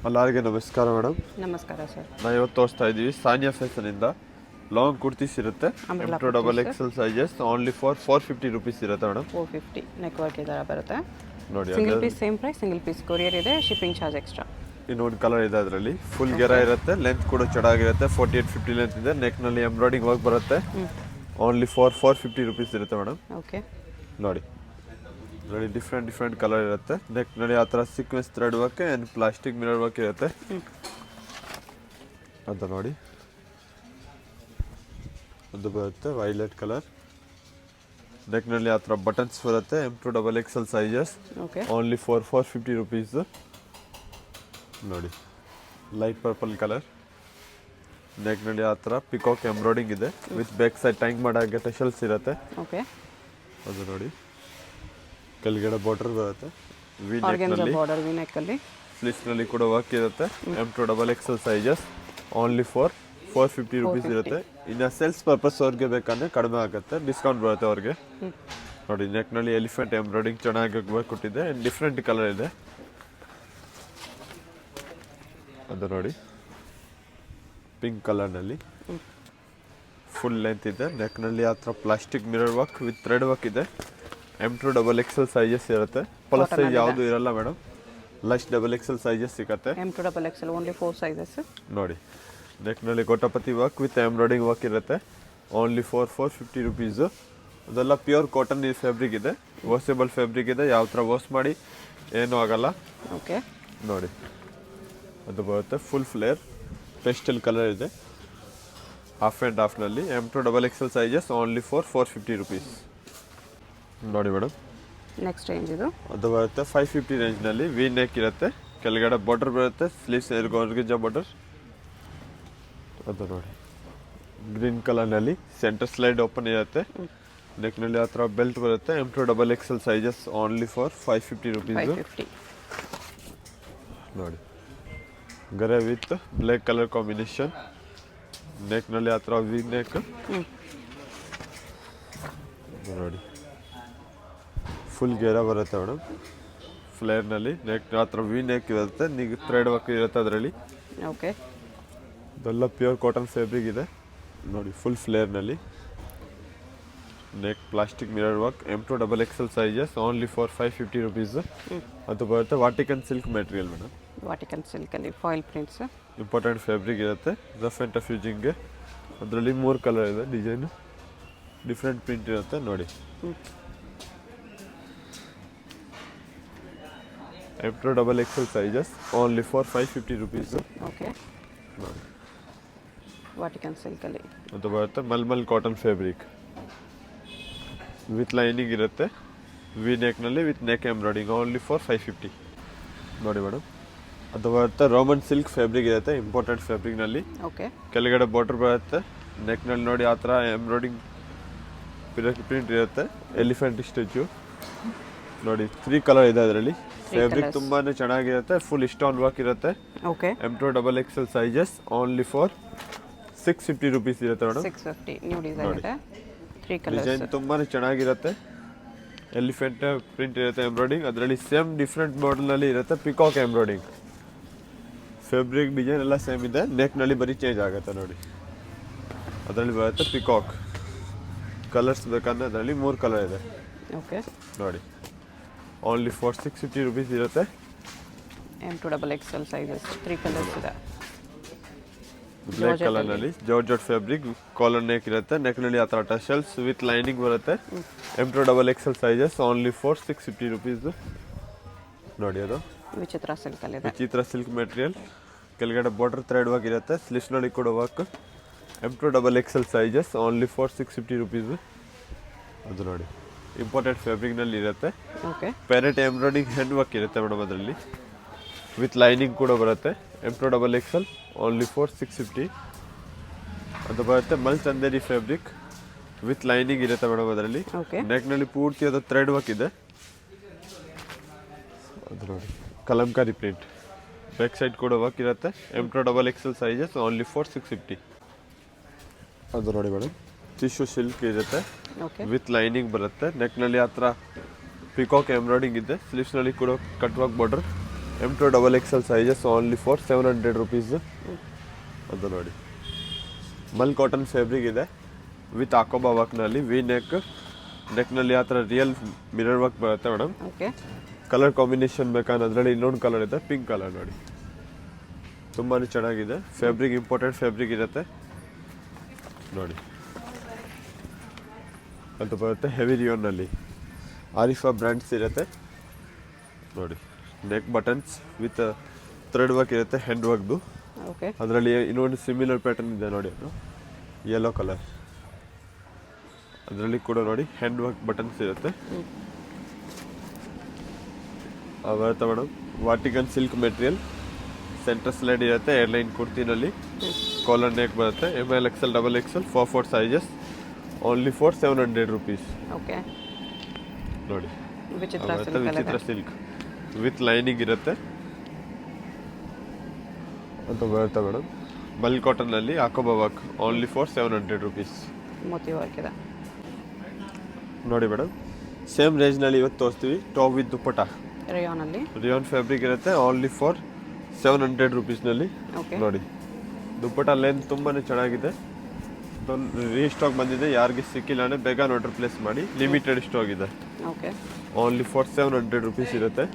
ಎಲ್ಲರಿಗೆ ನಮಸ್ಕಾರ ಮೇಡಮ್. ನಮಸ್ಕಾರ ಸರ್. ನಾವು ಇವತ್ತು ತೋರಿಸ್ತಾ ಇದ್ದೀವಿ ಸಾನಿಯಾ ಫ್ಯಾಷನಿಂದ ಲಾಂಗ್ ಕುರ್ತೀಸ್ ಇರುತ್ತೆ. XXL sizes only for 450 rupees ಇರುತ್ತೆ ಮೇಡಮ್. 450 ನೆಕ್ ವರ್ಕ್ ಈ ಥರ ಬರುತ್ತೆ ನೋಡಿ. Single piece same price, single piece courier ಇದೆ, ಶಿಪ್ಪಿಂಗ್ ಚಾರ್ಜ್ ಎಕ್ಸ್ಟ್ರಾ. ಇನ್ನೊಂದು ಕಲರ್ ಇದೆ ಅದರಲ್ಲಿ ಫುಲ್ ಗೆರ ಇರುತ್ತೆ, ಲೆಂತ್ ಕೂಡ ಚೆನ್ನಾಗಿರುತ್ತೆ. 48-50 ಲೆಂತ್ ಇದೆ. ನೆಕ್ನಲ್ಲಿ ಎಂಬ್ರಾಯ್ಡಿಂಗ್ ವರ್ಕ್ ಬರುತ್ತೆ. ಓನ್ಲಿ ಫಾರ್ 450 ರುಪೀಸ್ ಇರುತ್ತೆ ಮೇಡಮ್. ಓಕೆ ನೋಡಿ ಡಿಫ್ರೆಂಟ್ ಕಲರ್ ಇರುತ್ತೆ. ನೆಕ್ನಲ್ಲಿ ಆ ಥರ sequence thread work and plastic mirror work ಇರುತ್ತೆ ಅಂತ ನೋಡಿ. ಅದು ಬರುತ್ತೆ ವೈಲೆಟ್ ಕಲರ್. ನೆಕ್ನಲ್ಲಿ ಆ ಥರ ಬಟನ್ಸ್ ಬರುತ್ತೆ. XXL sizes only for 450 rupees. ನೋಡಿ ಲೈಟ್ ಪರ್ಪಲ್ ಕಲರ್. ನೆಕ್ನಲ್ಲಿ ಆ ಥರ ಪಿಕಾಕ್ ಎಂಬ್ರಾಯ್ಡಿಂಗ್ ಇದೆ ವಿತ್ ಬ್ಯಾಕ್ ಸೈಡ್ ಟೈಂಗ್ ಮಾಡಾಗೆ ಟೆಶಲ್ಸ್ ಇರುತ್ತೆ. ಓಕೆ ಅದು ನೋಡಿ ಕೆಳಗಡೆ ಬಾರ್ಡರ್ ಬರುತ್ತೆ. ಬಾರ್ಡರ್ ವಿ ನೆಕ್ ಅಲ್ಲಿ ಸ್ಲೀವ್ಸ್ನಲ್ಲಿ ಕೂಡ ವರ್ಕ್ ಇರುತ್ತೆ. XXL sizes only for 450 rupees ಇರುತ್ತೆ. ಇನ್ನು ಸೇಲ್ಸ್ ಪರ್ಪಸ್ ಅವ್ರಿಗೆ ಬೇಕಂದ್ರೆ ಕಡಿಮೆ ಆಗುತ್ತೆ, ಡಿಸ್ಕೌಂಟ್ ಬರುತ್ತೆ ಅವ್ರಿಗೆ. ನೋಡಿ ನೆಕ್ನಲ್ಲಿ ಎಲಿಫೆಂಟ್ ಎಂಬ್ರಾಯ್ಡಿಂಗ್ ಚೆನ್ನಾಗಿ ವರ್ಕ್ ಕೊಟ್ಟಿದೆ. ಡಿಫ್ರೆಂಟ್ ಕಲರ್ ಇದೆ. ಅದು ನೋಡಿ ಪಿಂಕ್ ಕಲರ್ನಲ್ಲಿ ಫುಲ್ ಲೆಂತ್ ಇದೆ. ನೆಕ್ನಲ್ಲಿ ಆ ಥರ plastic mirror work with thread work ಇದೆ. XXL ಸೈಜಸ್ ಇರುತ್ತೆ. ಪ್ಲಸ್ ಸೈಜ್ ಯಾವುದು ಇರಲ್ಲ ಮೇಡಮ್. XXL ಸೈಜಸ್ ಸಿಗುತ್ತೆ. XXL only 4 sizes. ನೋಡಿ ನೆಕ್ನಲ್ಲಿ gota patti work with embroidering work ಇರುತ್ತೆ. Only for 450 rupees. ಅದೆಲ್ಲ ಪ್ಯೂರ್ ಕಾಟನ್ ಫ್ಯಾಬ್ರಿಕ್ ಇದೆ, ವಾಷೇಬಲ್ ಫ್ಯಾಬ್ರಿಕ್ ಇದೆ. ಯಾವ ಥರ ವಾಶ್ ಮಾಡಿ ಏನೂ ಆಗಲ್ಲ. ಓಕೆ ನೋಡಿ ಅದು ಬರುತ್ತೆ ಫುಲ್ ಫ್ಲೇರ್ ಪೆಸ್ಟಲ್ ಕಲರ್ ಇದೆ. ಹಾಫ್ ಆ್ಯಂಡ್ ಹಾಫ್ನಲ್ಲಿ XXL sizes only for 450 rupees. ನೋಡಿ ಮೇಡಮ್ ನೆಕ್ಸ್ಟ್ ರೇಂಜ್ ಇದು. ಅದು ಬರುತ್ತೆ 550 ರೇಂಜ್ನಲ್ಲಿ. ವಿ ನೆಕ್ ಇರುತ್ತೆ, ಕೆಳಗಡೆ ಬಾರ್ಡರ್ ಬರುತ್ತೆ, ಸ್ಲೀವ್ಸ್ ಗೋರ್ಗೆಜ ಬಾರ್ಡರ್. ಅದು ನೋಡಿ ಗ್ರೀನ್ ಕಲರ್ನಲ್ಲಿ ಸೆಂಟರ್ ಸ್ಲೈಡ್ ಓಪನ್ ಇರುತ್ತೆ. ನೆಕ್ನಲ್ಲಿ ಆ ಥರ ಬೆಲ್ಟ್ ಬರುತ್ತೆ. XXL sizes only for 550 rupees. ನೋಡಿ ಗರೆ ವಿತ್ ಬ್ಲ್ಯಾಕ್ ಕಲರ್ ಕಾಂಬಿನೇಷನ್. ನೆಕ್ನಲ್ಲಿ ಆ ಥರ ವಿ ನೆಕ್ ನೋಡಿ ಫುಲ್ ಗೇರ ಬರುತ್ತೆ ಮೇಡಮ್. ಫ್ಲೇರ್ನಲ್ಲಿ ನೆಕ್ ಆ ಥರ ವಿ ನೆಕ್ ಇರುತ್ತೆ. ನೀವು ಥ್ರೆಡ್ ವರ್ಕ್ ಇರುತ್ತೆ ಅದರಲ್ಲಿ. ಓಕೆ ಇದೆಲ್ಲ ಪ್ಯೂರ್ ಕಾಟನ್ ಫ್ಯಾಬ್ರಿಕ್ ಇದೆ. ನೋಡಿ ಫುಲ್ ಫ್ಲೇರ್ನಲ್ಲಿ neck plastic mirror work. XXL sizes only for 550 rupees. ಅದು ಬರುತ್ತೆ Vatican silk material madam. Vatican ಸಿಲ್ಕಲ್ಲಿ ಫಾಯಿಲ್ ಪ್ರಿಂಟ್ಸ್. ಇಂಪಾರ್ಟೆಂಟ್ ಫ್ಯಾಬ್ರಿಕ್ ಇರುತ್ತೆ. ರಫ್ ಆ್ಯಂಡ್ ಟಫ್ ಯೂಸಿಂಗ್ಗೆ. ಅದರಲ್ಲಿ 3 ಕಲರ್ ಇದೆ. ಡಿಸೈನು ಡಿಫ್ರೆಂಟ್ ಪ್ರಿಂಟ್ ಇರುತ್ತೆ. ನೋಡಿ XXL sizes only for 550 rupees. Okay ನೋಡಿ ವಾಟಿಕನ್ ಸಿಲ್ಕಲ್ಲಿ ಅದು ಬರುತ್ತೆ mulmul cotton fabric with lining ಇರುತ್ತೆ. ವಿ ನೆಕ್ನಲ್ಲಿ with neck embroidering only for 550. ನೋಡಿ ಮೇಡಮ್ ಅದು ಬರುತ್ತೆ ರೋಮನ್ ಸಿಲ್ಕ್ ಫ್ಯಾಬ್ರಿಕ್ ಇರುತ್ತೆ. ಇಂಪಾರ್ಟೆಂಟ್ ಫ್ಯಾಬ್ರಿಕ್ನಲ್ಲಿ ಓಕೆ ಕೆಳಗಡೆ ಬಾರ್ಡರ್ ಬರುತ್ತೆ. ನೆಕ್ನಲ್ಲಿ ನೋಡಿ ಆ ಥರ ಎಂಬ್ರಾಯ್ಡಿಂಗ್ ಪ್ರಿಂಟ್ ಇರುತ್ತೆ. ಎಲಿಫೆಂಟ್ ಸ್ಟ್ಯಾಚ್ಯೂ ನೋಡಿ 3 ಕಲರ್ ಇದೆ ಅದರಲ್ಲಿ. ಫ್ಯಾಬ್ರಿಕ್ ತುಂಬಾ ಚೆನ್ನಾಗಿರುತ್ತೆ. ಫುಲ್ ಸ್ಟೋನ್ ವರ್ಕ್ ಇರುತ್ತೆ. Okay XXL sizes only for 650 rupees ಇರುತ್ತೆ ಮೇಡಮ್. 650 ನ್ಯೂ ಡಿಸೈನ್ ಇದೆ. 3 ಕಲರ್ಸ್. ಡಿಸೈನ್ ತುಂಬಾ ಚೆನ್ನಾಗಿರುತ್ತೆ. ಎಲಿಫೆಂಟ್ ಪ್ರಿಂಟ್ ಇರುತ್ತೆ ಎಂಬ್ರಾಯ್ಡಿಂಗ್. ಅದರಲ್ಲಿ ಸೇಮ್ ಡಿಫ್ರೆಂಟ್ ಮಾಡೆಲ್ನಲ್ಲಿ ಇರುತ್ತೆ. ಪಿಕಾಕ್ ಎಂಬ್ರಾಯ್ಡಿಂಗ್ ಫ್ಯಾಬ್ರಿಕ್ ಡಿಸೈನ್ ಎಲ್ಲ ಸೇಮ್ ಇದೆ. ನೆಕ್ನಲ್ಲಿ ಬರೀ ಚೇಂಜ್ ಆಗುತ್ತೆ. ನೋಡಿ ಅದರಲ್ಲಿ ಬರುತ್ತೆ ಪಿಕಾಕ್. ಕಲರ್ಸ್ ಬೇಕಂದ್ರೆ ಅದರಲ್ಲಿ 3 ಕಲರ್ ಇದೆ. ಓಕೆ ನೋಡಿ ಓನ್ಲಿ ಫಾರ್ 650 ರುಪೀಸ್ ಇರುತ್ತೆ. XXL ಸೈಜಸ್ 3 ಕಲರ್ಸ್ ಇದೆ. ಬ್ಲ್ಯಾಕ್ ಕಲರ್ನಲ್ಲಿ ಜಾರ್ಜೆಟ್ ಫ್ಯಾಬ್ರಿಕ್ ಕಾಲರ್ ನೆಕ್ ಇರುತ್ತೆ. ನೆಕ್ನಲ್ಲಿ ಆ ಥರ ಟಶಲ್ಸ್ ವಿತ್ ಲೈನಿಂಗ್ ಬರುತ್ತೆ. XXL sizes only for 650 rupees. ನೋಡಿ ಅದು ವಿಚಿತ್ರ ಸಿಲ್ಕಲ್ಲಿ ಇದೆ. Vichitra silk material. ಕೆಳಗಡೆ ಬಾರ್ಡರ್ ಥ್ರೆಡ್ ವರ್ಕ್ ಇರುತ್ತೆ. ಸ್ಲೀವ್ಸ್ನಲ್ಲಿ ಕೂಡ work. XXL sizes only for 650 rupees. ಅದು ನೋಡಿ ಇಂಪಾರ್ಟೆಂಟ್ ಫ್ಯಾಬ್ರಿಕ್ನಲ್ಲಿ ಇರುತ್ತೆ. Okay parrot embroidering hand work ಇರುತ್ತೆ ಮೇಡಮ್ ಅದರಲ್ಲಿ. ವಿತ್ ಲೈನಿಂಗ್ ಕೂಡ ಬರುತ್ತೆ. XXL only for 650. ಅದು ಬರುತ್ತೆ ಮಲ್ ಚಂದೇರಿ ಫ್ಯಾಬ್ರಿಕ್ ವಿತ್ ಲೈನಿಂಗ್ ಇರುತ್ತೆ ಮೇಡಮ್ ಅದರಲ್ಲಿ. ನೆಕ್ನಲ್ಲಿ ಪೂರ್ತಿ ಅದು ಥ್ರೆಡ್ ವರ್ಕ್ ಇದೆ. ಅದು ನೋಡಿ ಕಲಂಕಾರಿ ಪ್ರಿಂಟ್. ಬ್ಯಾಕ್ ಸೈಡ್ ಕೂಡ ವರ್ಕ್ ಇರುತ್ತೆ. XXL sizes only for 650. ಅದು ನೋಡಿ ಮೇಡಮ್ ಟಿಶ್ಯೂ ಸಿಲ್ಕ್ ಇರುತ್ತೆ. ವಿತ್ ಲೈನಿಂಗ್ ಬರುತ್ತೆ. ನೆಕ್ನಲ್ಲಿ ಆ ಥರ ಪಿಕಾಕ್ ಎಂಬ್ರಾಯ್ಡಿಂಗ್ ಇದೆ. ಸ್ಲೀವ್ಸ್ನಲ್ಲಿ ಕೂಡ cut work border. M2XXL sizes only for 700 rupees. ಅದು ನೋಡಿ ಮಲ್ ಕಾಟನ್ ಫ್ಯಾಬ್ರಿಕ್ ಇದೆ ವಿತ್ ಆಕೋಬಾ ವರ್ಕ್ನಲ್ಲಿ ವಿ ನೆಕ್ನಲ್ಲಿ ಆ ಥರ ರಿಯಲ್ ಮಿರರ್ ವರ್ಕ್ ಬರುತ್ತೆ ಮೇಡಮ್. ಓಕೆ. ಕಲರ್ ಕಾಂಬಿನೇಷನ್ ಬೇಕಾದ್ರೆ ಅದರಲ್ಲಿ ಇನ್ನೊಂದು ಕಲರ್ ಇದೆ, ಪಿಂಕ್ ಕಲರ್ ನೋಡಿ, ತುಂಬಾ ಚೆನ್ನಾಗಿದೆ. ಫ್ಯಾಬ್ರಿಕ್ ಇಂಪಾರ್ಟೆಂಟ್ ಫ್ಯಾಬ್ರಿಕ್ ಇರುತ್ತೆ ನೋಡಿ. ಅಂತ ಬರುತ್ತೆ ಹೆವಿ ರಿಯೋನಲ್ಲಿ ಆರಿಫಾ ಬ್ರ್ಯಾಂಡ್ಸ್ ಇರುತ್ತೆ ನೋಡಿ. Neck buttons with thread work ಇರುತ್ತೆ, ಹ್ಯಾಂಡ್ ವರ್ಕ್ದು. ಓಕೆ. ಅದರಲ್ಲಿ ಇನ್ನೊಂದು ಸಿಮಿಲರ್ ಪ್ಯಾಟರ್ನ್ ಇದೆ ನೋಡಿ, ಅದು ಯೆಲ್ಲೋ ಕಲರ್. ಅದರಲ್ಲಿ ಕೂಡ ನೋಡಿ ಹ್ಯಾಂಡ್ ವರ್ಕ್ ಬಟನ್ಸ್ ಇರುತ್ತೆ. ಬರುತ್ತೆ madam Vatican silk material, centre slide ಇರುತ್ತೆ, ಏರ್ಲೈನ್ ಕುರ್ತಿನಲ್ಲಿ ಕಾಲರ್ ನೆಕ್ ಬರುತ್ತೆ. ML XL XXL 4 sizes only for 700 rupees. Okay. ನೋಡಿ ವಿಚಿತ್ರ ಸಿಲ್ಕ್ ವಿತ್ ಲೈನಿಂಗ್ ಇರುತ್ತೆ ಅಂತ ಬರುತ್ತೆ ಮೇಡಮ್. ಮಲ್ ಕಾಟನ್ನಲ್ಲಿ ಆಕೋಬಾ ವರ್ಕ್ ಓನ್ಲಿ ಫಾರ್ 700 ರುಪೀಸ್. ಮೋತಿ ವರ್ಕ್ ಇದೆ ನೋಡಿ ಮೇಡಮ್. ಸೇಮ್ ರೇಂಜ್ನಲ್ಲಿ ಇವತ್ತು ತೋರಿಸ್ತೀವಿ. ಟಾಪ್ ವಿತ್ ದುಪ್ಪಟ ರೇಯಾನಲ್ಲಿ ರಿಯಾನ್ ಫ್ಯಾಬ್ರಿಕ್ ಇರುತ್ತೆ ಓನ್ಲಿ ಫಾರ್ 700 ರುಪೀಸ್ನಲ್ಲಿ. ಓಕೆ. ನೋಡಿ ದುಪ್ಪಟ ಲೆಂತ್ ತುಂಬಾ ಚೆನ್ನಾಗಿದೆ. ರೀಸ್ಟಾಕ್ ಬಂದಿದೆ, ಯಾರಿಗೆ ಸಿಕ್ಕಿಲ್ಲ ಅಂದರೆ ಬೇಗ ಆರ್ಡರ್ ಪ್ಲೇಸ್ ಮಾಡಿ. ಲಿಮಿಟೆಡ್ ಸ್ಟಾಕ್ ಇದೆ. ಓಕೆ. ಓನ್ಲಿ ಫಾರ್ 700 ರುಪೀಸ್ ಇರುತ್ತೆ.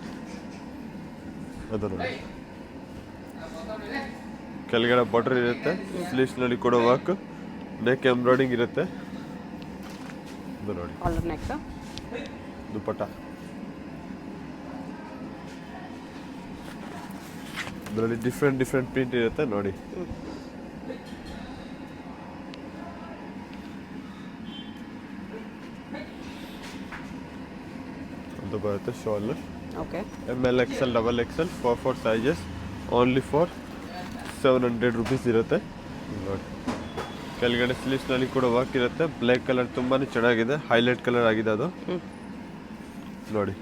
ಅದು ನೋಡಿ ಕೆಳಗಡೆ ಬಾರ್ಡರ್ ಇರುತ್ತೆ, ಸ್ಲೀವ್ಸ್ನಲ್ಲಿ ಕೂಡ ವರ್ಕ್, ನೆಕ್ ಎಂಬ್ರಾಯ್ಡಿಂಗ್ ಇರುತ್ತೆ. ಅದು ನೋಡಿ ಕಾಲರ್ ನೆಕ್ ದುಪ್ಪಟ. ಅದರಲ್ಲಿ ಡಿಫ್ರೆಂಟ್ ಪ್ರಿಂಟ್ ಇರುತ್ತೆ ನೋಡಿ. ಅದು ಬರುತ್ತೆ shawl. Okay. ML XL XXL 4 sizes only for 700 rupees ಇರುತ್ತೆ ನೋಡಿ. ಕೆಳಗಡೆ ಸ್ಲೀವ್ಸ್ನಲ್ಲಿ ಕೂಡ ವರ್ಕ್ ಇರುತ್ತೆ. ಬ್ಲ್ಯಾಕ್ ಕಲರ್ ತುಂಬಾ ಚೆನ್ನಾಗಿದೆ, ಹೈಲೈಟ್ ಕಲರ್ ಆಗಿದೆ ಅದು ನೋಡಿ.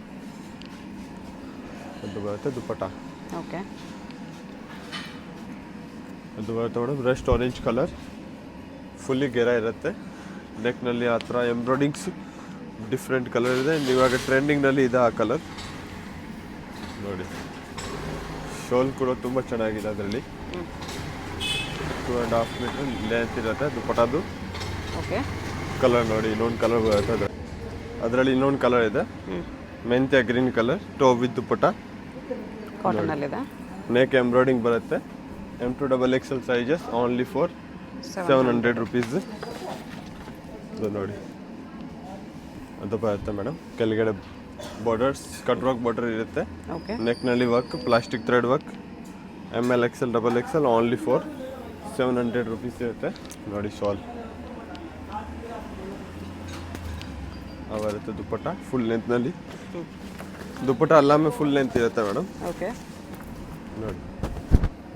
ಅದು ಬರುತ್ತೆ ದುಪ್ಪಟ. ಓಕೆ. ಅದು ಬರುತ್ತೆ madam rust orange colour, fully ಗೆರ ಇರುತ್ತೆ. ನೆಕ್ನಲ್ಲಿ ಆ ಥರ ಎಂಬ್ರಾಯ್ಡಿಂಗ್ಸ್ ಡಿಫ್ರೆಂಟ್ ಕಲರ್ ಇದೆ. ಇವಾಗ ಟ್ರೆಂಡಿಂಗ್ನಲ್ಲಿ ಇದೆ ಆ ಕಲರ್ ನೋಡಿ. ಶೋಲ್ ಕೂಡ ತುಂಬ ಚೆನ್ನಾಗಿದೆ. ಅದರಲ್ಲಿ 2.5 ಮೀಟರ್ ಲೆಂತ್ ಇರುತ್ತೆ ದುಪ್ಪಟದು. ಓಕೆ. ಕಲರ್ ನೋಡಿ ಇನ್ನೊಂದು ಕಲರ್ ಬರುತ್ತೆ ಅದರಲ್ಲಿ ಇನ್ನೊಂದು ಕಲರ್ ಇದೆ, ಮೆಂತ್ಯ green colour. Top with dupatta ಕಾಟನ್ನಲ್ಲಿದೆ. ನೆಕ್ ಎಂಬ್ರಾಯ್ಡಿಂಗ್ ಬರುತ್ತೆ. M2XXL sizes only for 700 rupees. ಅದು ನೋಡಿ ಅದು ಬರುತ್ತೆ ಮೇಡಮ್. ಕೆಳಗಡೆ ಬಾರ್ಡರ್ಸ್ ಕಟ್ ವರ್ಕ್ ಬಾರ್ಡರ್ ಇರುತ್ತೆ. ಓಕೆ. ನೆಕ್ನಲ್ಲಿ work, plastic thread work. ML XL XXL only for 700 rupees ಇರುತ್ತೆ ನೋಡಿ. ಶಾಲ್ ಬರುತ್ತೆ ದುಪ್ಪಟ ಫುಲ್ ಲೆಂತ್ನಲ್ಲಿ. ದುಪ್ಪಟ ಅಲ್ಲಾಮೆ ಫುಲ್ ಲೆಂತ್ ಇರುತ್ತೆ ಮೇಡಮ್. ಓಕೆ. ನೋಡಿ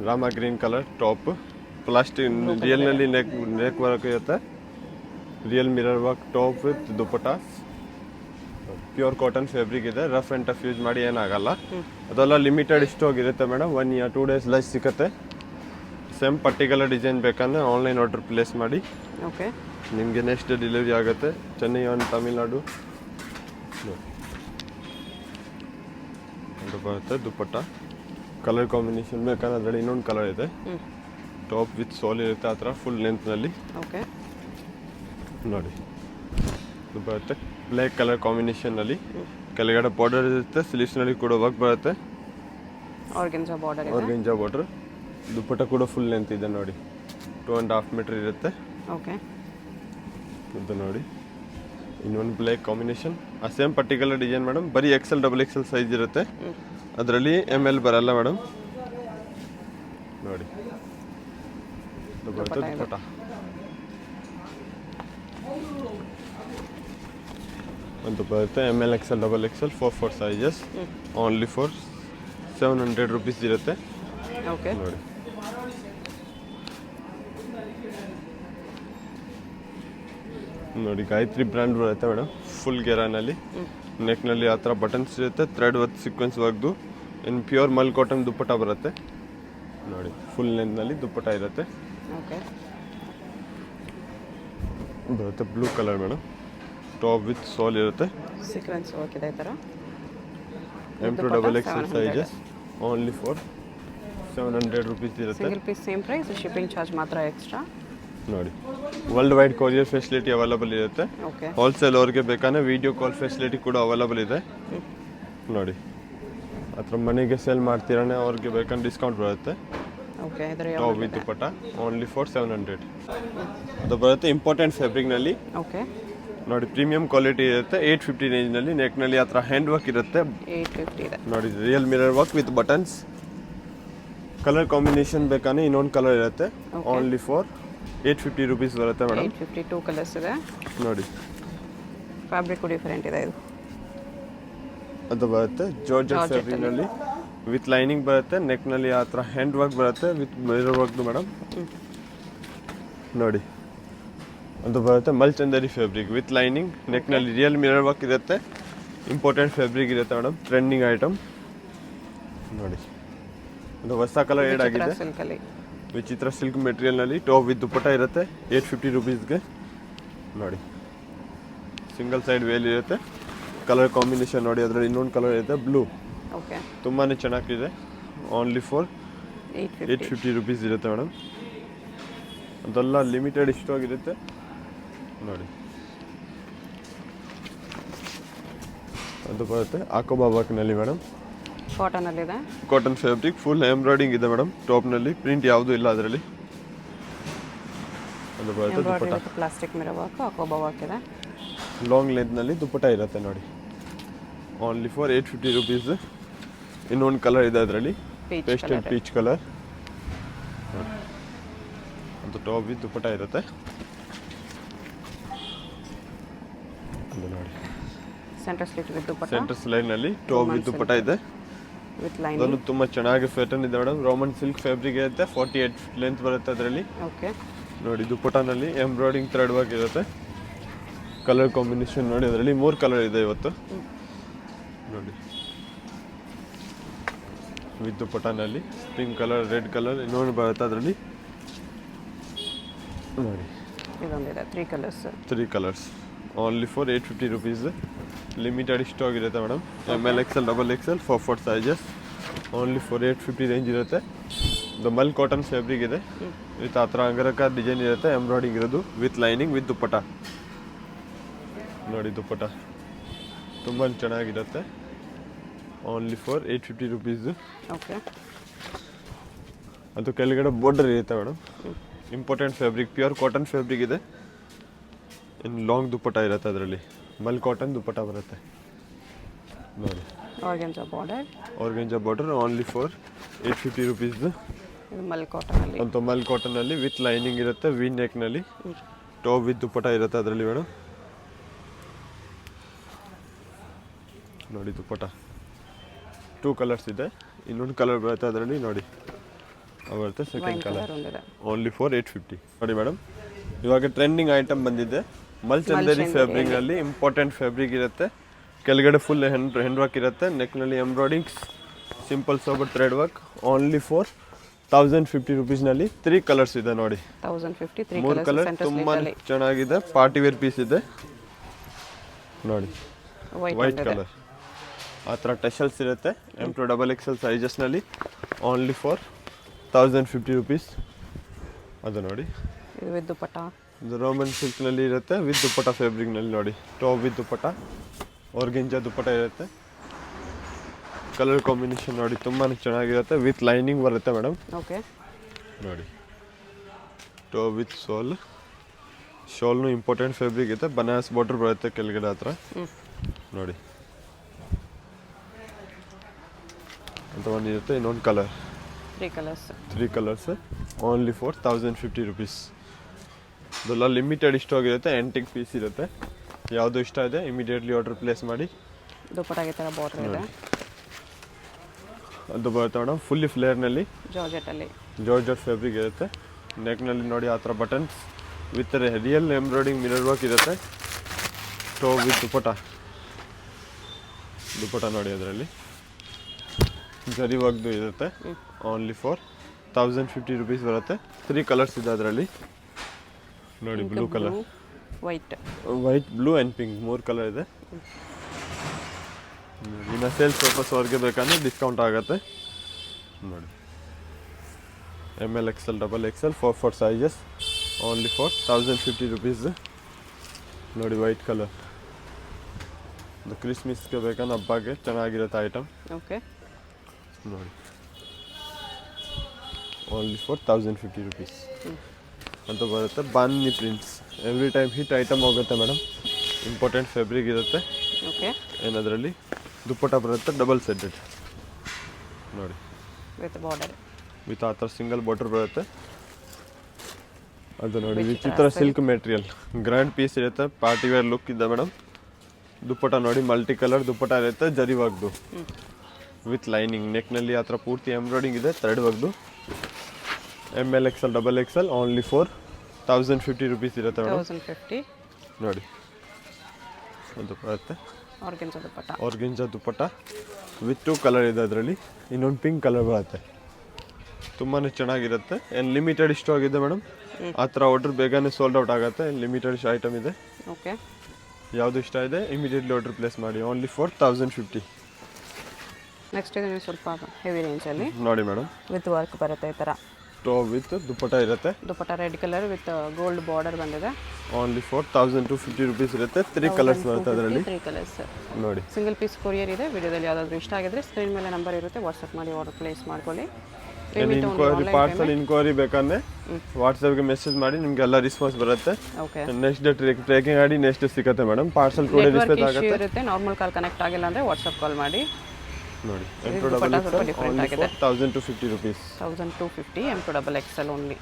Rama green colour top, plastic ರಿಯಲ್ನಲ್ಲಿ ನೆಕ್ ವರ್ಕ್ ಇರುತ್ತೆ. Real mirror work top with dupatta. Pure cotton fabric ಇದೆ, ರಫ್ ಆ್ಯಂಡ್ ಟಫ್ ಯೂಸ್ ಮಾಡಿ ಏನಾಗಲ್ಲ. ಅದೆಲ್ಲ ಲಿಮಿಟೆಡ್ ಸ್ಟಾಕ್ ಇರುತ್ತೆ ಮೇಡಮ್. 1 or 2 ಡೇಸ್ ಲೈಸ್ ಸಿಗುತ್ತೆ. ಸೇಮ್ ಪರ್ಟಿಕ್ಯುಲರ್ ಡಿಸೈನ್ ಬೇಕಂದ್ರೆ ಆನ್ಲೈನ್ ಆರ್ಡರ್ ಪ್ಲೇಸ್ ಮಾಡಿ. ಓಕೆ. ನಿಮಗೆ ನೆಕ್ಸ್ಟ್ ಡೆಲಿವರಿ ಆಗುತ್ತೆ. ಚೆನ್ನೈ ಆನ್ ತಮಿಳ್ನಾಡು. ಅದು ಬರುತ್ತೆ ದುಪ್ಪಟ್ಟ. ಕಲರ್ ಕಾಂಬಿನೇಷನ್ ಬೇಕಂದ್ರೆ ಅದರಲ್ಲಿ ಇನ್ನೊಂದು ಕಲರ್ ಇದೆ. ಟಾಪ್ ವಿತ್ ಸೋಲ್ ಇರುತ್ತೆ ಆ ಥರ ಫುಲ್ ಲೆಂತ್ನಲ್ಲಿ. ಓಕೆ. ನೋಡಿ ಇದು ಬರುತ್ತೆ ಬ್ಲ್ಯಾಕ್ ಕಲರ್ ಕಾಂಬಿನೇಷನ್ನಲ್ಲಿ. ಕೆಳಗಡೆ ಬಾರ್ಡರ್ ಇರುತ್ತೆ, ಸ್ಲೀವ್ಸ್ನಲ್ಲಿ ಕೂಡ ವರ್ಕ್ ಬರುತ್ತೆ. ಆರ್ಗೆನ್ಜಾ ಬಾರ್ಡರ್. ದುಪ್ಪಟ್ಟ ಕೂಡ ಫುಲ್ ಲೆಂತ್ ಇದೆ ನೋಡಿ, 2.5 ಮೀಟರ್ ಇರುತ್ತೆ. ಓಕೆ. ಇದು ನೋಡಿ ಇನ್ನೊಂದು ಬ್ಲ್ಯಾಕ್ ಕಾಂಬಿನೇಷನ್. ಆ ಸೇಮ್ ಪರ್ಟಿಕ್ಯುಲರ್ ಡಿಸೈನ್ ಮೇಡಮ್. ಬರೀ XL XXL ಸೈಜ್ ಇರುತ್ತೆ, ಅದರಲ್ಲಿ ML ಬರಲ್ಲ ಮೇಡಮ್. ನೋಡಿ ಇದು ಬರುತ್ತೆ ದುಪ್ಪಟ್ಟ. ಅಂತ ಬರುತ್ತೆ ML XL XXL 4 sizes only for 700 rupees ಇರುತ್ತೆ. ಓಕೆ. ನೋಡಿ ನೋಡಿ ಗಾಯತ್ರಿ ಬ್ರ್ಯಾಂಡ್ ಬರುತ್ತೆ ಮೇಡಮ್. ಫುಲ್ ಗೆರಾನಲ್ಲಿ ನೆಕ್ನಲ್ಲಿ ಆ ಥರ ಬಟನ್ಸ್ ಇರುತ್ತೆ, ಥ್ರೆಡ್ ವರ್ಕ್ ಸೀಕ್ವೆನ್ಸ್ ವರ್ಕ್ದು. ಇನ್ನು ಪ್ಯೂರ್ ಮಲ್ ಕಾಟನ್ ದುಪ್ಪಟ್ಟ ಬರುತ್ತೆ ನೋಡಿ. ಫುಲ್ ಲೆಂತ್ನಲ್ಲಿ ದುಪ್ಪಟ್ಟ ಇರುತ್ತೆ. ಓಕೆ. ಬರುತ್ತೆ blue colour madam. Top with ಸೋಲ್ ಇರುತ್ತೆ. ಸೀಕ್ವೆನ್ಸ್ ವರ್ಕ್ ಇದೆ ಈ ಥರ. M2XXL sizes only for 700 rupees ಇರುತ್ತೆ. Single piece same price, shipping charge ಮಾತ್ರ ಎಕ್ಸ್ಟ್ರಾ. ನೋಡಿ world wide courier facility available ಇರುತ್ತೆ. ಓಕೆ. ಹೋಲ್ಸೇಲ್ ಅವ್ರಿಗೆ ಬೇಕಾದ್ರೆ ವಿಡಿಯೋ ಕಾಲ್ ಫೆಸಿಲಿಟಿ ಕೂಡ ಅವೈಲಬಲ್ ಇದೆ. ನೋಡಿ ಹತ್ರ ಮನೆಗೆ ಸೇಲ್ ಮಾಡ್ತೀರಾನೆ ಅವ್ರಿಗೆ ಬೇಕಂದ್ರೆ ಡಿಸ್ಕೌಂಟ್ ಬರುತ್ತೆ. ಓಕೆ. ಇದರ top with dupatta only for 700. ಅದು ಬರುತ್ತೆ ಇಂಪಾರ್ಟೆಂಟ್ ಫ್ಯಾಬ್ರಿಕ್ನಲ್ಲಿ. ಓಕೆ. ನೋಡಿ ಪ್ರೀಮಿಯಂ ಕ್ವಾಲಿಟಿ ಇರುತ್ತೆ. 850 ರೇಂಜ್ನಲ್ಲಿ. ನೆಕ್ನಲ್ಲಿ ಆ ಥರ ಹ್ಯಾಂಡ್ ವರ್ಕ್ ಇರುತ್ತೆ. 850 ಇದೆ. ನೋಡಿ real mirror work with buttons. Colour combination ಬೇಕಾದ್ರೆ ಇನ್ನೊಂದು ಕಲರ್ ಇರುತ್ತೆ. ಓನ್ಲಿ ಫಾರ್ 850 ರುಪೀಸ್ ಬರುತ್ತೆ ಮೇಡಮ್. 852 ಕಲರ್ಸ್ ಇದೆ. ನೋಡಿ ಫ್ಯಾಬ್ರಿಕ್ ಡಿಫರೆಂಟ್ ಇದೆ ಇದು. ಅದು ಬರುತ್ತೆ ಜಾರ್ಜೆಟ್ ಫ್ಯಾಬ್ರಿಕ್ನಲ್ಲಿ ವಿತ್ ಲೈನಿಂಗ್ ಬರುತ್ತೆ. ನೆಕ್ನಲ್ಲಿ ಆ ಥರ ಹ್ಯಾಂಡ್ ವರ್ಕ್ ಬರುತ್ತೆ ವಿತ್ ಮಿರರ್ ವರ್ಕ್ದು ಮೇಡಮ್. ನೋಡಿ ಅದು ಬರುತ್ತೆ ಮಲ್ಚಂದರಿ ಫ್ಯಾಬ್ರಿಕ್ ವಿತ್ ಲೈನಿಂಗ್. ನೆಕ್ನಲ್ಲಿ ರಿಯಲ್ ಮಿರರ್ ವರ್ಕ್ ಇರುತ್ತೆ. ಇಂಪಾರ್ಟೆಂಟ್ ಫ್ಯಾಬ್ರಿಕ್ ಇರುತ್ತೆ ಮೇಡಮ್. Trending item. ನೋಡಿ ಅದು ಹೊಸ ಕಲರ್ ಏಡ್ ಆಗಿದೆ. ಸಿಲ್ಕಲ್ಲಿ ವಿಚಿತ್ರ ಸಿಲ್ಕ್ ಮೆಟೀರಿಯಲ್ನಲ್ಲಿ ಟಾಪ್ ವಿತ್ ದುಪಟ್ಟ ಇರುತ್ತೆ 850 ರುಪೀಸ್ಗೆ. ನೋಡಿ ಸಿಂಗಲ್ ಸೈಡ್ ವೇಲ್ ಇರುತ್ತೆ. ಕಲರ್ ಕಾಂಬಿನೇಷನ್ ನೋಡಿ ಅದರಲ್ಲಿ ಇನ್ನೊಂದು ಕಲರ್ ಇರುತ್ತೆ ಬ್ಲೂ. ಓಕೆ. ತುಂಬಾ ಚೆನ್ನಾಗಿದೆ. ಓನ್ಲಿ ಫಾರ್ 850 ರುಪೀಸ್ ಇರುತ್ತೆ ಮೇಡಮ್. ಅದೆಲ್ಲ ಲಿಮಿಟೆಡ್ ಸ್ಟಾಕ್ ಇರುತ್ತೆ. ನೋಡಿ ಅದು ಬರುತ್ತೆ ಆಕೋಬಾ ವರ್ಕ್ನಲ್ಲಿ ಮೇಡಮ್. ಕಾಟನಲ್ಲಿದೆ. ಕಾಟನ್ ಫ್ಯಾಬ್ರಿಕ್ ಫುಲ್ ಎಂಬ್ರಾಯ್ಡಿಂಗ್ ಇದೆ ಮೇಡಮ್. ಟಾಪ್ನಲ್ಲಿ ಪ್ರಿಂಟ್ ಯಾವುದೂ ಇಲ್ಲ ಅದರಲ್ಲಿ. ಅದು ಬರುತ್ತೆ ದುಪಟ್ಟ. ಪ್ಲಾಸ್ಟಿಕ್ ಮಿರರ್ ವರ್ಕ್, ಅಕೋಬಾ ವರ್ಕ್ ಇದೆ. ಲಾಂಗ್ ಲೆಂತ್ನಲ್ಲಿ ದುಪಟ್ಟ ಇರುತ್ತೆ ನೋಡಿ. Only for 850 rupees. ಇನ್ನೊಂದು ಕಲರ್ ಇದೆ ಅದರಲ್ಲಿ ಪೇಸ್ಟಲ್ ಪೀಚ್ ಕಲರ್. ಅದು ಟಾಪ್ ವಿತ್ ದುಪಟ್ಟ ಇರುತ್ತೆ. ಅದು ನೋಡಿ centre slit with dupatta. Centre ಸ್ಲೈಡ್ನಲ್ಲಿ ಟಾಪ್ ವಿತ್ ದುಪಟ್ಟ ಇದೆ. With line. ಅದನ್ನು ತುಂಬ ಚೆನ್ನಾಗಿ ಪ್ಯಾಟರ್ನ್ ಇದೆ ಮೇಡಮ್. ರೋಮನ್ ಸಿಲ್ಕ್ ಫ್ಯಾಬ್ರಿಕ್ ಇರುತ್ತೆ. 48 ಲೆಂತ್ ಬರುತ್ತೆ ಅದರಲ್ಲಿ. ಓಕೆ. ನೋಡಿ ದುಪಟ್ಟನಲ್ಲಿ ಎಂಬ್ರಾಯ್ಡಿಂಗ್ ಥ್ರೆಡ್ ವರ್ಕ್ ಇರುತ್ತೆ. ಕಲರ್ ಕಾಂಬಿನೇಷನ್ ನೋಡಿ ಅದರಲ್ಲಿ 3 ಕಲರ್ ಇದೆ ಇವತ್ತು. ನೋಡಿ ವಿತ್ ದುಪಟ್ಟನಲ್ಲಿ ಪಿಂಕ್ ಕಲರ್, ರೆಡ್ ಕಲರ್ ಇನ್ನೊಂದು ಬರುತ್ತೆ ಅದರಲ್ಲಿ. ನೋಡಿ ಇದೊಂದಿದೆ 3 colours. 3 colours only for 850 rupees. Limited stock ಇರುತ್ತೆ madam. ML XL XXL 4 sizes. Only for 850 range ಇರುತ್ತೆ. ಇದು ಮಲ್ ಕಾಟನ್ ಫ್ಯಾಬ್ರಿಕ್ ಇದೆ ವಿತ್ ಆ ಥರ ಅಂಗರಕ ಡಿಸೈನ್ ಇರುತ್ತೆ. ಎಂಬ್ರಾಯ್ಡಿಂಗ್ ಇರೋದು ವಿತ್ ಲೈನಿಂಗ್ ವಿತ್ ದುಪಟ್ಟ. ನೋಡಿ ದುಪಟ್ಟ ತುಂಬ ಚೆನ್ನಾಗಿರುತ್ತೆ. Only for 850 rupees. ಓಕೆ. ಅದು ಕೆಳಗಡೆ ಬಾರ್ಡರ್ ಇರುತ್ತೆ madam. Important fabric pure cotton fabric ಇದೆ. ಇನ್ನು ಲಾಂಗ್ ದುಪಟ್ಟ ಇರುತ್ತೆ ಅದರಲ್ಲಿ. ಮಲ್ ಕಾಟನ್ ದುಪಟ್ಟ ಬರುತ್ತೆ ನೋಡಿ. Organza border. Organza border only for 850 rupees. ಇದು ಮಲ್ ಕಾಟನಲ್ಲಿ. ಅಂತ ಮಲ್ ಕಾಟನಲ್ಲಿ ವಿತ್ ಲೈನಿಂಗ್ ಇರುತ್ತೆ. ವಿ ನೆಕ್ನಲ್ಲಿ ಟಾಪ್ ವಿತ್ ದುಪಟ್ಟ ಇರುತ್ತೆ ಅದರಲ್ಲಿ ಮೇಡಮ್. ನೋಡಿ ದುಪಟ್ಟ 2 ಕಲರ್ಸ್ ಇದೆ. ಇನ್ನೊಂದು ಕಲರ್ ಬರುತ್ತೆ ಅದರಲ್ಲಿ. ನೋಡಿ ಬರುತ್ತೆ ಸೆಕೆಂಡ್ ಕಲರ್. Only for 850. ನೋಡಿ ಮೇಡಮ್ ಇವಾಗ ಟ್ರೆಂಡಿಂಗ್ ಐಟಮ್ ಬಂದಿದೆ. ಮಲ್ಚಂದರಿ ಫ್ಯಾಬ್ರಿಕ್ನಲ್ಲಿ ಇಂಪಾರ್ಟೆಂಟ್ ಫ್ಯಾಬ್ರಿಕ್ ಇರುತ್ತೆ. ಕೆಳಗಡೆ ಫುಲ್ ಹ್ಯಾಂಡ್ ವರ್ಕ್ ಇರುತ್ತೆ. ನೆಕ್ನಲ್ಲಿ embroiderings simple sober thread work. Only for 1050 ರುಪೀಸ್ನಲ್ಲಿ 3 ಕಲರ್ಸ್ ಇದೆ ನೋಡಿ. 1050 3 3 ಕಲರ್ ತುಂಬ ಚೆನ್ನಾಗಿದೆ. ಪಾರ್ಟಿ ವೇರ್ ಪೀಸ್ ಇದೆ ನೋಡಿ. ವೈಟ್ ಕಲರ್ ಆ ಥರ ಟೆಷಲ್ಸ್ ಇರುತ್ತೆ. M2 XXL ಸೈಜಸ್ನಲ್ಲಿ. Only for 1050 rupees. ಅದು ನೋಡಿ ಇದು ವಿತ್ ದುಪಟ್ಟ. ಇದು ರೋಮನ್ ಸಿಲ್ಕ್ನಲ್ಲಿ ಇರುತ್ತೆ ವಿತ್ ದುಪಟ್ಟ ಫ್ಯಾಬ್ರಿಕ್ನಲ್ಲಿ. ನೋಡಿ top with dupatta. Organza dupatta ಇರುತ್ತೆ. ಕಲರ್ ಕಾಂಬಿನೇಷನ್ ನೋಡಿ ತುಂಬಾ ಚೆನ್ನಾಗಿರುತ್ತೆ. ವಿತ್ ಲೈನಿಂಗ್ ಬರುತ್ತೆ ಮೇಡಮ್. ಓಕೆ. ನೋಡಿ ಟಾಪ್ ವಿತ್ ಶಾಲ್ನು ಇಂಪಾರ್ಟೆಂಟ್ ಫ್ಯಾಬ್ರಿಕ್ ಇರುತ್ತೆ. ಬನಾರಸ್ ಬಾರ್ಡರ್ ಬರುತ್ತೆ ಕೆಳಗಡೆ ಹತ್ರ. ನೋಡಿ ಅಂತ ಒಂದಿರುತ್ತೆ. ಇನ್ನೊಂದು colour 3 colours only for 1050 rupees. ಇದೆಲ್ಲ ಲಿಮಿಟೆಡ್ ಸ್ಟಾಕ್ ಇರುತ್ತೆ. ಆ್ಯಂಟಿಕ್ ಪೀಸ್ ಇರುತ್ತೆ. ಯಾವುದು ಇಷ್ಟ ಇದೆ ಇಮಿಡಿಯೇಟ್ಲಿ ಆರ್ಡರ್ ಪ್ಲೇಸ್ ಮಾಡಿ. ದುಪಟ್ಟಾಗೆ ಥರ ಬಾರ್ಡರ್ ಇದೆ. ಅದು ಬರುತ್ತೆ ಮೇಡಮ್ ಫುಲ್ಲಿ ಫ್ಲೇರ್ನಲ್ಲಿ. ಜಾರ್ಜೆಟ್ ಫ್ಯಾಬ್ರಿಕ್ ಇರುತ್ತೆ. ನೆಕ್ನಲ್ಲಿ ನೋಡಿ ಆ ಥರ buttons with real embroidering mirror work ಇರುತ್ತೆ. ಟಾಪ್ ವಿತ್ ದುಪಟ್ಟ ನೋಡಿ ಅದರಲ್ಲಿ ಜರಿ ವರ್ಕ್ದು ಇರುತ್ತೆ. ಓನ್ಲಿ ಫಾರ್ 1050 ರುಪೀಸ್ ಬರುತ್ತೆ. 3 ಕಲರ್ಸ್ ಇದೆ ಅದರಲ್ಲಿ. ನೋಡಿ blue colour, white blue and pink 3 colour ಇದೆ. ಇನ್ನು ಸೇಲ್ಸ್ ಪರ್ಪಸ್ ಅವ್ರಿಗೆ ಬೇಕಂದ್ರೆ ಡಿಸ್ಕೌಂಟ್ ಆಗುತ್ತೆ. ನೋಡಿ ML XL XXL 4 sizes only for 1050 rupees. ನೋಡಿ ವೈಟ್ ಕಲರ್ ಇದು ಕ್ರಿಸ್ಮಸ್ಗೆ ಬೇಕಂದ್ರೆ ಹಬ್ಬಕ್ಕೆ ಚೆನ್ನಾಗಿರುತ್ತೆ ಐಟಮ್. ಓಕೆ ನೋಡಿ ಓನ್ಲಿ ಫಾರ್ 1050 ರುಪೀಸ್ ಅಂತ ಬರುತ್ತೆ. Bandhani prints every time hit item ಹೋಗುತ್ತೆ ಮೇಡಮ್. ಇಂಪಾರ್ಟೆಂಟ್ ಫ್ಯಾಬ್ರಿಕ್ ಇರುತ್ತೆ. ಓಕೆ ಏನದರಲ್ಲಿ ದುಪ್ಪಟ್ಟ ಬರುತ್ತೆ ಡಬಲ್ ಸೆಟ್ಟೆಡ್ ನೋಡಿ ವಿತ್ ಬಾರ್ಡರ್ ವಿತ್ ಆ ಥರ ಸಿಂಗಲ್ ಬಾರ್ಡರ್ ಬರುತ್ತೆ. ಅದು ನೋಡಿ Vichitra silk material grand piece ಇರುತ್ತೆ. ಪಾರ್ಟಿ ವೇರ್ ಲುಕ್ ಇದೆ ಮೇಡಮ್. ದುಪ್ಪಟ್ಟ ನೋಡಿ ಮಲ್ಟಿ ಕಲರ್ ದುಪ್ಪಟ್ಟ ಇರುತ್ತೆ ಜರಿ ವರ್ಕ್ದು ವಿತ್ ಲೈನಿಂಗ್. ನೆಕ್ನಲ್ಲಿ ಆ ಥರ ಪೂರ್ತಿ ಎಂಬ್ರಾಯ್ಡಿಂಗ್ ಇದೆ ಥ್ರೆಡ್ ವರ್ಕ್ದು. ML XL XXL only for 1050 rupees ಇರುತ್ತೆ ಮೇಡಮ್. 1050 ನೋಡಿ ಅದು ಬರುತ್ತೆ ಆರ್ಗೆಂಜಾ ದುಪ್ಪಟ್ಟ ವಿತ್ 2 ಕಲರ್ ಇದೆ ಅದರಲ್ಲಿ. ಇನ್ನೊಂದು ಪಿಂಕ್ ಕಲರ್ ಬರುತ್ತೆ. ತುಂಬಾ ಚೆನ್ನಾಗಿರುತ್ತೆ. ಏನು ಲಿಮಿಟೆಡ್ ಇಷ್ಟು ಆಗಿದೆ ಮೇಡಮ್. ಆ ಥರ ಆರ್ಡ್ರ್ ಬೇಗನೆ ಸೋಲ್ಡ್ ಔಟ್ ಆಗುತ್ತೆ. ಲಿಮಿಟೆಡ್ ಐಟಮ್ ಇದೆ. ಓಕೆ ಯಾವುದು ಇಷ್ಟ ಇದೆ ಇಮಿಡಿಯೇಟ್ಲಿ ಆರ್ಡರ್ ಪ್ಲೇಸ್ ಮಾಡಿ ಓನ್ಲಿ ಫಾರ್ 1050. ನೆಕ್ಸ್ಟ್ ಇದು ಸ್ವಲ್ಪ ಹೆವಿ ರೇಂಜಲ್ಲಿ ನೋಡಿ ಮೇಡಮ್ ವಿತ್ ವರ್ಕ್ ಬರುತ್ತೆ ಈ ಥರ. ಟಾಪ್ ವಿತ್ ದುಪ್ಪಟ್ಟ ಇರುತ್ತೆ. Dupatta red colour with gold border ಬಂದಿದೆ. ಓನ್ಲಿ ಫಾರ್ 1250 ರುಪೀಸ್ ಇರುತ್ತೆ. 3 ಕಲರ್ಸ್ ಬರುತ್ತೆ ಅದರಲ್ಲಿ. 3 ಕಲರ್ಸ್ ನೋಡಿ ಸಿಂಗಲ್ ಪೀಸ್ ಕೊರಿಯರ್ ಇದೆ. ವಿಡಿಯೋದಲ್ಲಿ ಯಾವುದಾದ್ರೂ ಇಷ್ಟ ಆಗಿದ್ರೆ ಸ್ಕ್ರೀನ್ ಮೇಲೆ ನಂಬರ್ ಇರುತ್ತೆ, ವಾಟ್ಸಪ್ ಮಾಡಿ ಆರ್ಡರ್ ಪ್ಲೇಸ್ ಮಾಡ್ಕೊಳ್ಳಿ. ಪಾರ್ಸಲ್ ಇನ್ಕ್ವೈರಿ ಬೇಕಂದ್ರೆ ವಾಟ್ಸಪ್ಗೆ ಮೆಸೇಜ್ ಮಾಡಿ ನಿಮಗೆಲ್ಲ ರೆಸ್ಪಾನ್ಸ್ ಬರುತ್ತೆ. ಓಕೆ ನೆಕ್ಸ್ಟ್ ಡೇ ಟ್ರ್ಯಾಕಿಂಗ್ ಮಾಡಿ ನೆಕ್ಸ್ಟ್ ಸಿಗುತ್ತೆ ಮೇಡಮ್. ಪಾರ್ಸಲ್ ಕೂಡ ಡಿಸ್ಪ್ಯಾಚ್ ಆಗುತ್ತೆ. ಇರುತ್ತೆ. ನಾರ್ಮಲ್ ಕಾಲ್ ಕನೆಕ್ಟ್ ಆಗಿಲ್ಲ ಅಂದರೆ ವಾಟ್ಸಪ್ ಕಾಲ್ ಮಾಡಿ. ನೋಡಿ ಡಿಫ್ರೆಂಟ್ ಆಗಿದೆ. 1250 ರುಪೀಸ್ 1250 M2XL ಓನ್ಲಿ.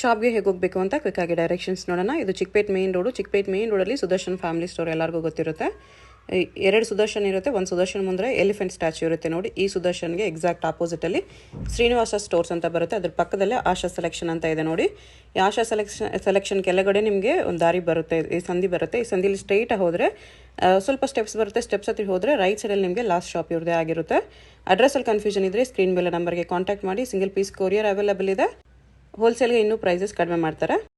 ಶಾಪ್ಗೆ ಹೇಗೆ ಹೋಗಬೇಕು ಅಂತ ಕ್ವಿಕ್ ಆಗಿ ಡೈರೆಕ್ಷನ್ಸ್ ನೋಡೋಣ. ಇದು Chickpet main road. Chickpet main ರೋಡಲ್ಲಿ ಸುದರ್ಶನ್ ಫ್ಯಾಮಿಲಿ ಸ್ಟೋರ್ ಎಲ್ಲರಿಗೂ ಗೊತ್ತಿರುತ್ತೆ. 2 ಸುದರ್ಶನ್ ಇರುತ್ತೆ. ಒಂದು ಸುದರ್ಶನ್ ಮುಂದೆ ಎಲಿಫೆಂಟ್ ಸ್ಟ್ಯಾಚ್ಯೂ ಇರುತ್ತೆ ನೋಡಿ. ಈ ಸುದರ್ಶನ್ಗೆ ಎಕ್ಸಾಕ್ಟ್ ಆಪೋಸಿಟಲ್ಲಿ ಶ್ರೀನಿವಾಸ ಸ್ಟೋರ್ಸ್ ಅಂತ ಬರುತ್ತೆ. ಅದ್ರ ಪಕ್ಕದಲ್ಲೇ ಆಶಾ ಸೆಲೆಕ್ಷನ್ ಅಂತ ಇದೆ ನೋಡಿ. ಈ ಆಶಾ ಸೆಲೆಕ್ಷನ್ ಕೆಳಗಡೆ ನಿಮಗೆ ಒಂದು ದಾರಿ ಬರುತ್ತೆ, ಈ ಸಂಧಿ ಬರುತ್ತೆ. ಈ ಸಂಧಿಲಿ ಸ್ಟ್ರೈಟ್ ಹೋದರೆ ಸ್ವಲ್ಪ ಸ್ಟೆಪ್ಸ್ ಬರುತ್ತೆ. ಸ್ಟೆಪ್ಸ್ ಹತ್ತಿ ಹೋದರೆ ರೈಟ್ ಸೈಡಲ್ಲಿ ನಿಮಗೆ ಲಾಸ್ಟ್ ಶಾಪ್ ಇವ್ರದೇ ಆಗಿರುತ್ತೆ. ಅಡ್ರೆಸ್ಸಲ್ಲಿ ಕನ್ಫ್ಯೂಷನ್ ಇದ್ದರೆ ಸ್ಕ್ರೀನ್ ಮೇಲೆ ನಂಬರ್ಗೆ ಕಾಂಟ್ಯಾಕ್ಟ್ ಮಾಡಿ. ಸಿಂಗಲ್ ಪೀಸ್ ಕೊರಿಯರ್ ಅವೈಲೇಬಲ್ ಇದೆ. ಹೋಲ್ಸೇಲ್ಗೆ ಇನ್ನೂ ಪ್ರೈಸಸ್ ಕಡಿಮೆ ಮಾಡ್ತಾರೆ.